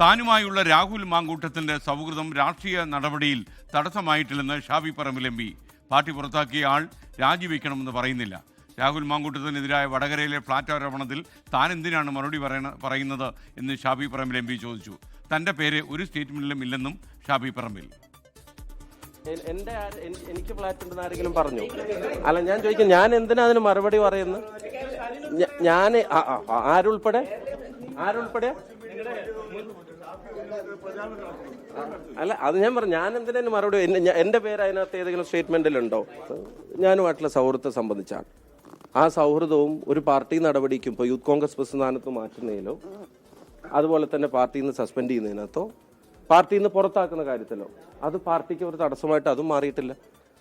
താനുമായുള്ള രാഹുൽ മാങ്കൂട്ടത്തിന്റെ സൗഹൃദം രാഷ്ട്രീയ നടപടിയിൽ തടസ്സമായിട്ടില്ലെന്ന് Shafi Parambil M P. Party പുറത്താക്കിയ ആൾ രാജിവെക്കണമെന്ന് പറയുന്നില്ല. രാഹുൽ മാങ്കൂട്ടത്തിനെതിരായ വടകരയിലെ ഫ്ളാറ്റ് ആരോപണത്തിൽ താൻ എന്തിനാണ് മറുപടി പറയുന്നത് എന്ന് ഷാഫി പറമ്പിൽ എം പി ചോദിച്ചു. തൻ്റെ പേര് ഒരു സ്റ്റേറ്റ്മെന്റിലും ഇല്ലെന്നും ഷാഫി പറമ്പിൽ. എനിക്ക് ഫ്ലാറ്റ് ഉണ്ടെന്ന് ആരെങ്കിലും പറഞ്ഞു? അല്ല, ഞാൻ ചോദിക്കും, ഞാൻ എന്തിനാ അതിന് മറുപടി പറയുന്നത്? ഞാൻ ആരുൾപ്പെടെ അല്ല, അത് ഞാൻ പറഞ്ഞു. ഞാൻ എന്തിനു മറുപടി? എന്റെ പേര് അതിനകത്ത് ഏതെങ്കിലും സ്റ്റേറ്റ്മെന്റിലുണ്ടോ? ഞാനുമായിട്ടുള്ള സൗഹൃദത്തെ സംബന്ധിച്ചാണ്. ആ സൗഹൃദവും ഒരു പാർട്ടി നടപടിക്കും, ഇപ്പോൾ യൂത്ത് കോൺഗ്രസ് പ്രസ്ഥാനത്ത് മാറ്റുന്നതിലോ അതുപോലെ തന്നെ പാർട്ടിയിൽ നിന്ന് സസ്പെൻഡ് ചെയ്യുന്നതിനകത്തോ പാർട്ടിയിൽ നിന്ന് പുറത്താക്കുന്ന കാര്യത്തിലോ അത് പാർട്ടിക്ക് ഒരു തടസ്സമായിട്ട് അതും മാറിയിട്ടില്ല.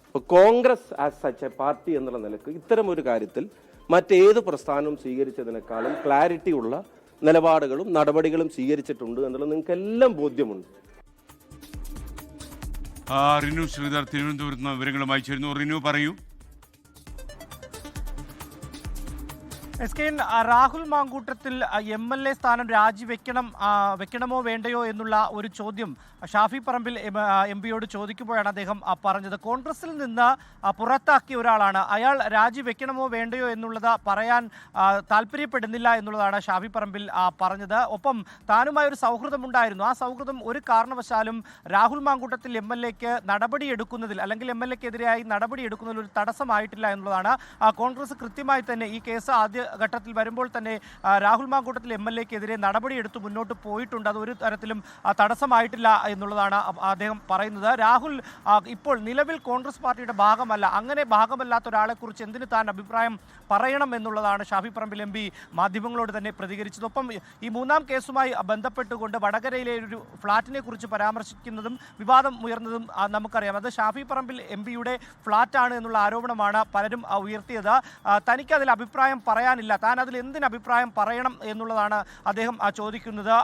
ഇപ്പോൾ Congress as such A party എന്നുള്ള നിലക്ക് ഇത്തരം ഒരു കാര്യത്തിൽ മറ്റേത് പ്രസ്ഥാനവും സ്വീകരിച്ചതിനേക്കാളും ക്ലാരിറ്റി ഉള്ള നിലപാടുകളും നടപടികളും സ്വീകരിച്ചിട്ടുണ്ട് എന്നുള്ളത് നിങ്ങൾക്ക് എല്ലാം ബോധ്യമുണ്ട്. റിനു ശ്രീധർ തിരുവനന്തപുരത്ത് നിന്ന് വിവരങ്ങളുമായി ചേരുന്നു. റിനു, പറയൂ. രാഹുൽ മാങ്കൂട്ടത്തിൽ MLA സ്ഥാനം വെക്കണമോ വേണ്ടയോ എന്നുള്ള ഒരു ചോദ്യം ഷാഫി പറമ്പിൽ MP ചോദിക്കുമ്പോഴാണ് അദ്ദേഹം പറഞ്ഞത്. കോൺഗ്രസിൽ നിന്ന് പുറത്താക്കിയ ഒരാളാണ് അയാൾ രാജിവെക്കണമോ വേണ്ടയോ എന്നുള്ളത് പറയാൻ താല്പര്യപ്പെടുന്നില്ല എന്നുള്ളതാണ് ഷാഫി പറമ്പിൽ പറഞ്ഞത്. ഒപ്പം താനുമായൊരു സൗഹൃദമുണ്ടായിരുന്നു. ആ സൗഹൃദം ഒരു കാരണവശാലും രാഹുൽ മാങ്കൂട്ടത്തിൽ MLAക്ക് നടപടിയെടുക്കുന്നതിൽ അല്ലെങ്കിൽ MLAക്കെതിരായി നടപടിയെടുക്കുന്നതിൽ ഒരു തടസ്സമായിട്ടില്ല എന്നുള്ളതാണ്. കോൺഗ്രസ് കൃത്യമായി തന്നെ ഈ കേസ് ആദ്യ ഘട്ടത്തിൽ വരുമ്പോൾ തന്നെ രാഹുൽ മാങ്കൂട്ടത്തിൽ MLAക്കെതിരെ നടപടിയെടുത്ത് മുന്നോട്ട് പോയിട്ടുണ്ട്. അത് ഒരു തരത്തിലും തടസ്സമായിട്ടില്ല എന്നുള്ളതാണ് അദ്ദേഹം പറയുന്നത്. രാഹുൽ ഇപ്പോൾ നിലവിൽ കോൺഗ്രസ് പാർട്ടിയുടെ ഭാഗമല്ല. അങ്ങനെ ഭാഗമല്ലാത്ത ഒരാളെക്കുറിച്ച് എന്തിന് താൻ അഭിപ്രായം പറയണം എന്നുള്ളതാണ് ഷാഫി പറമ്പിൽ MP മാധ്യമങ്ങളോട് തന്നെ പ്രതികരിച്ചത്. ഒപ്പം ഈ മൂന്നാം കേസുമായി ബന്ധപ്പെട്ടുകൊണ്ട് വടകരയിലെ ഒരു ഫ്ളാറ്റിനെ കുറിച്ച് പരാമർശിക്കുന്നതും വിവാദം ഉയർന്നതും നമുക്കറിയാം. അത് ഷാഫി പറമ്പിൽ MPയുടെ ഫ്ളാറ്റാണ് എന്നുള്ള ആരോപണമാണ് പലരും ഉയർത്തിയത്. തനിക്ക് അതിൽ അഭിപ്രായം പറയാനില്ല, താൻ അതിൽ എന്തിന് അഭിപ്രായം പറയണം എന്നുള്ളതാണ് അദ്ദേഹം ചോദിക്കുന്നത്.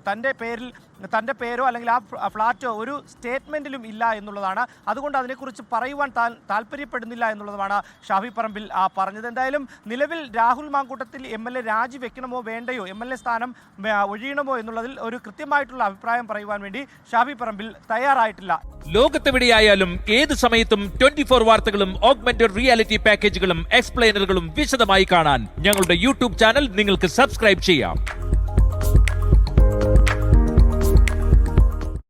തൻ്റെ പേരോ അല്ലെങ്കിൽ ആ ഫ്ളാറ്റോ ഒരു സ്റ്റേറ്റ്മെൻറ്റിലും ഇല്ല എന്നുള്ളതാണ്. അതുകൊണ്ട് അതിനെക്കുറിച്ച് പറയുവാൻ താല്പര്യപ്പെടുന്നില്ല എന്നുള്ളതാണ് ഷാഫി പറമ്പിൽ പറഞ്ഞത്. എന്തായാലും നിലവിൽ രാഹുൽ മാങ്കൂട്ടത്തിൽ MLA രാജിവെക്കണമോ വേണ്ടയോ, MLA സ്ഥാനം ഒഴിയണമോ എന്നുള്ളതിൽ ഒരു കൃത്യമായിട്ടുള്ള അഭിപ്രായം പറയുവാൻ വേണ്ടി ഷാഫി പറമ്പിൽ തയ്യാറായിട്ടില്ല. ലോകത്തെവിടെയായാലും ഏത് സമയത്തും 24 വാർത്തകളും ഓഗ്മെന്റഡ് റിയാലിറ്റി പാക്കേജുകളും എക്സ്പ്ലെയിനറുകളും വിശദമായി കാണാൻ ഞങ്ങളുടെ YouTube ചാനൽ നിങ്ങൾക്ക് സബ്സ്ക്രൈബ് ചെയ്യാം.